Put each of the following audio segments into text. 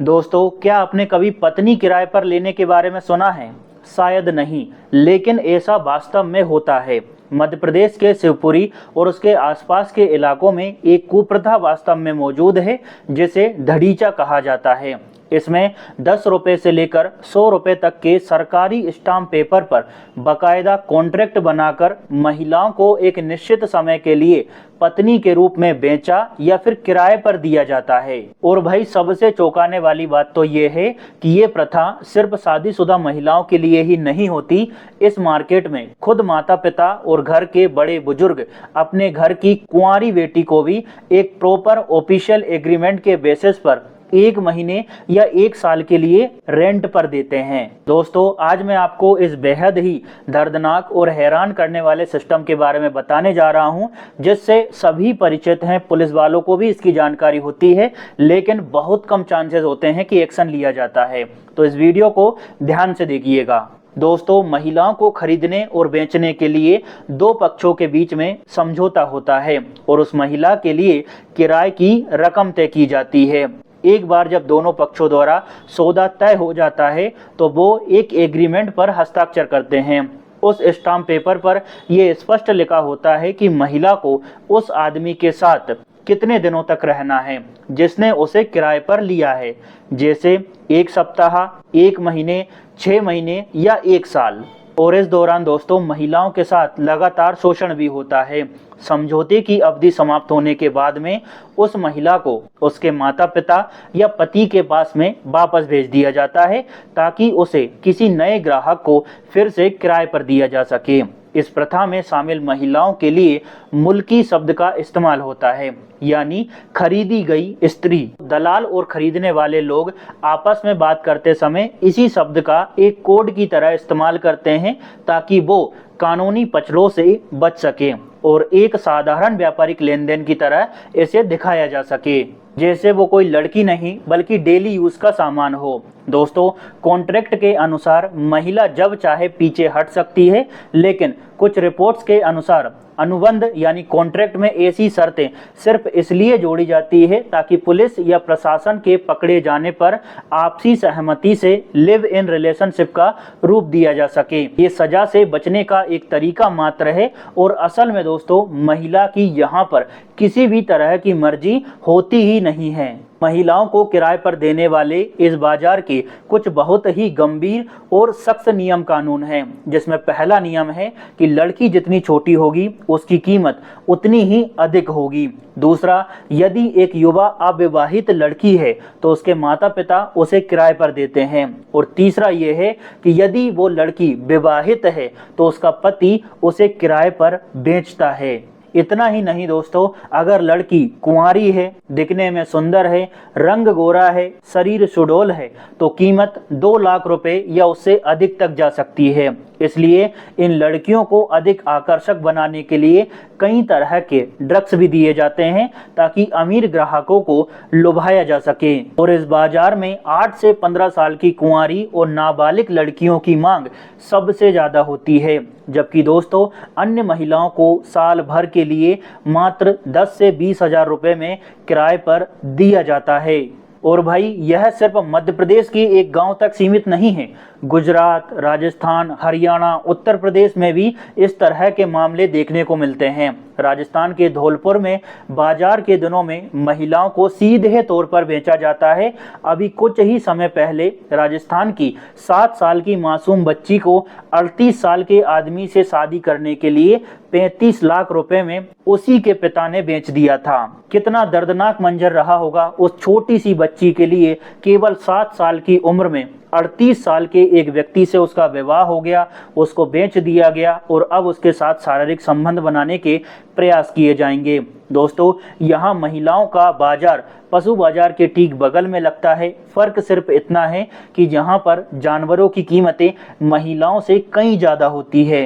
दोस्तों, क्या आपने कभी पत्नी किराए पर लेने के बारे में सुना है? शायद नहीं, लेकिन ऐसा वास्तव में होता है। मध्य प्रदेश के शिवपुरी और उसके आसपास के इलाकों में एक कुप्रथा वास्तव में मौजूद है, जिसे धड़ीचा कहा जाता है। इसमें 10 रुपये से लेकर 100 रुपये तक के सरकारी स्टाम्प पेपर पर बाकायदा कॉन्ट्रैक्ट बनाकर महिलाओं को एक निश्चित समय के लिए पत्नी के रूप में बेचा या फिर किराए पर दिया जाता है। और भाई, सबसे चौंकाने वाली बात तो ये है कि ये प्रथा सिर्फ शादीशुदा महिलाओं के लिए ही नहीं होती। इस मार्केट में खुद माता पिता और घर के बड़े बुजुर्ग अपने घर की कुंवारी बेटी को भी एक प्रॉपर ऑफिशियल एग्रीमेंट के बेसिस पर 1 महीने या 1 साल के लिए रेंट पर देते हैं। दोस्तों, आज मैं आपको इस बेहद ही दर्दनाक और हैरान करने वाले सिस्टम के बारे में बताने जा रहा हूं, जिससे सभी परिचित हैं, पुलिस वालों को भी इसकी जानकारी होती है, लेकिन बहुत कम चांसेस होते हैं कि एक्शन लिया जाता है। तो इस वीडियो को ध्यान से देखिएगा। दोस्तों, महिलाओं को खरीदने और बेचने के लिए 2 पक्षों के बीच में समझौता होता है और उस महिला के लिए किराए की रकम तय की जाती है। एक बार जब दोनों पक्षों द्वारा सौदा तय हो जाता है तो वो एक एग्रीमेंट पर हस्ताक्षर करते हैं। उस स्टाम्प पेपर पर यह स्पष्ट लिखा होता है कि महिला को उस आदमी के साथ कितने दिनों तक रहना है जिसने उसे किराए पर लिया है, जैसे 1 सप्ताह, 1 महीने, 6 महीने या 1 साल। और इस दौरान दोस्तों, महिलाओं के साथ लगातार शोषण भी होता है। समझौते की अवधि समाप्त होने के बाद में उस महिला को उसके माता पिता या पति के पास में वापस भेज दिया जाता है, ताकि उसे किसी नए ग्राहक को फिर से किराए पर दिया जा सके। इस प्रथा में शामिल महिलाओं के लिए मुल्की शब्द का इस्तेमाल होता है, यानी खरीदी गई स्त्री। दलाल और खरीदने वाले लोग आपस में बात करते समय इसी शब्द का एक कोड की तरह इस्तेमाल करते हैं, ताकि वो कानूनी पचड़ों से बच सके और एक साधारण व्यापारिक लेन देन की तरह इसे दिखाया जा सके, जैसे वो कोई लड़की नहीं बल्कि डेली यूज का सामान हो। दोस्तों, कॉन्ट्रैक्ट के अनुसार महिला जब चाहे पीछे हट सकती है, लेकिन कुछ रिपोर्ट्स के अनुसार अनुबंध यानी कॉन्ट्रैक्ट में ऐसी शर्तें सिर्फ इसलिए जोड़ी जाती है ताकि पुलिस या प्रशासन के पकड़े जाने पर आपसी सहमति से लिव इन रिलेशनशिप का रूप दिया जा सके। ये सजा से बचने का एक तरीका मात्र है और असल में दोस्तों, महिला की यहाँ पर किसी भी तरह की मर्जी होती ही नहीं है। महिलाओं को किराए पर देने वाले इस बाजार के कुछ बहुत ही गंभीर और सख्त नियम कानून हैं, जिसमें पहला नियम है कि लड़की जितनी छोटी होगी उसकी कीमत उतनी ही अधिक होगी। दूसरा, यदि एक युवा अविवाहित लड़की है तो उसके माता पिता उसे किराए पर देते हैं। और तीसरा ये है कि यदि वो लड़की विवाहित है तो उसका पति उसे किराए पर बेचता है। इतना ही नहीं दोस्तों, अगर लड़की कुंवारी है, दिखने में सुंदर है, रंग गोरा है, शरीर सुडौल है, तो कीमत 2 लाख रुपए या उससे अधिक तक जा सकती है। इसलिए इन लड़कियों को अधिक आकर्षक बनाने के लिए कई तरह के ड्रग्स भी दिए जाते हैं, ताकि अमीर ग्राहकों को लुभाया जा सके। और इस बाजार में 8 से 15 साल की कुंवारी और नाबालिग लड़कियों की मांग सबसे ज्यादा होती है, जबकि दोस्तों अन्य महिलाओं को साल भर के लिए मात्र 10 से 20 हजार रुपए में किराए पर दिया जाता है। और भाई, यह सिर्फ मध्य प्रदेश के एक गांव तक सीमित नहीं है। गुजरात, राजस्थान, हरियाणा, उत्तर प्रदेश में भी इस तरह के मामले देखने को मिलते हैं। राजस्थान के धौलपुर में बाजार के दिनों में महिलाओं को सीधे तौर पर बेचा जाता है। अभी कुछ ही समय पहले राजस्थान की 7 साल की मासूम बच्ची को 38 साल के आदमी से शादी करने के लिए 35 लाख रुपए में उसी के पिता ने बेच दिया था। कितना दर्दनाक मंजर रहा होगा उस छोटी सी बच्ची के लिए। केवल 7 साल की उम्र में 38 साल के एक व्यक्ति से उसका विवाह हो गया, उसको बेच दिया गया और अब उसके साथ शारीरिक संबंध बनाने के प्रयास किए जाएंगे। दोस्तों, यहाँ महिलाओं का बाजार पशु बाजार के ठीक बगल में लगता है। फर्क सिर्फ इतना है कि यहाँ पर जानवरों की कीमतें महिलाओं से कहीं ज़्यादा होती है।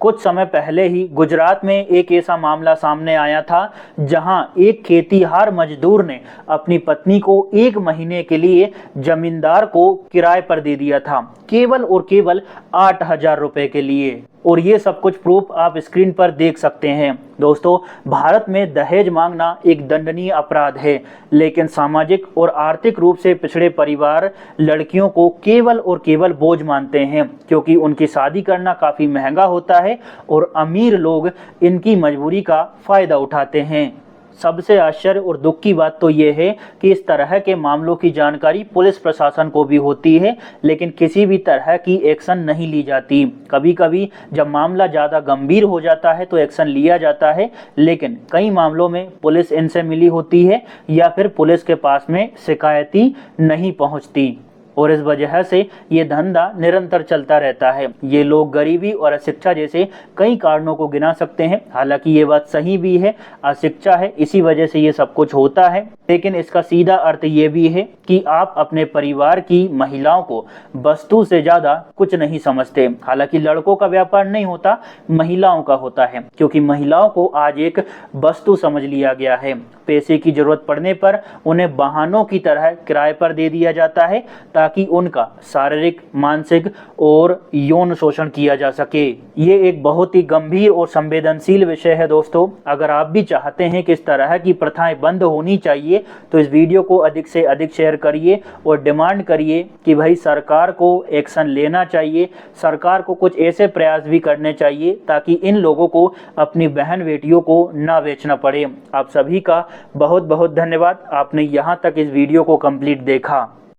कुछ समय पहले ही गुजरात में एक ऐसा मामला सामने आया था, जहां एक खेतीहार मजदूर ने अपनी पत्नी को 1 महीने के लिए जमींदार को किराए पर दे दिया था, केवल और केवल 8,000 रुपए के लिए। और ये सब कुछ प्रूफ आप स्क्रीन पर देख सकते हैं। दोस्तों, भारत में दहेज मांगना एक दंडनीय अपराध है, लेकिन सामाजिक और आर्थिक रूप से पिछड़े परिवार लड़कियों को केवल और केवल बोझ मानते हैं, क्योंकि उनकी शादी करना काफ़ी महंगा होता है और अमीर लोग इनकी मजबूरी का फ़ायदा उठाते हैं। सबसे आश्चर्य और दुख की बात तो ये है कि इस तरह के मामलों की जानकारी पुलिस प्रशासन को भी होती है, लेकिन किसी भी तरह की एक्शन नहीं ली जाती। कभी कभी जब मामला ज़्यादा गंभीर हो जाता है तो एक्शन लिया जाता है, लेकिन कई मामलों में पुलिस इनसे मिली होती है या फिर पुलिस के पास में शिकायती नहीं पहुंचती, और इस वजह से ये धंधा निरंतर चलता रहता है। ये लोग गरीबी और अशिक्षा जैसे कई कारणों को गिना सकते हैं। हालांकि ये बात सही भी है, अशिक्षा है, इसी वजह से ये सब कुछ होता है, लेकिन इसका सीधा अर्थ ये भी है कि आप अपने परिवार की महिलाओं को वस्तु से ज़्यादा कुछ नहीं समझते। हालांकि लड़कों का व्यापार नहीं होता, महिलाओं का होता है, क्योंकि महिलाओं को आज एक वस्तु समझ लिया गया है। पैसे की जरूरत पड़ने पर उन्हें बहानों की तरह किराए पर दे दिया जाता है ताकि उनका शारीरिक, मानसिक और यौन शोषण किया जा सके। ये एक बहुत ही गंभीर और संवेदनशील विषय है दोस्तों। अगर आप भी चाहते हैं कि इस तरह की प्रथाएं बंद होनी चाहिए तो इस वीडियो को अधिक से अधिक शेयर करिए और डिमांड करिए कि भाई सरकार को एक्शन लेना चाहिए। सरकार को कुछ ऐसे प्रयास भी करने चाहिए ताकि इन लोगों को अपनी बहन बेटियों को ना बेचना पड़े। आप सभी का बहुत बहुत धन्यवाद, आपने यहाँ तक इस वीडियो को कंप्लीट देखा।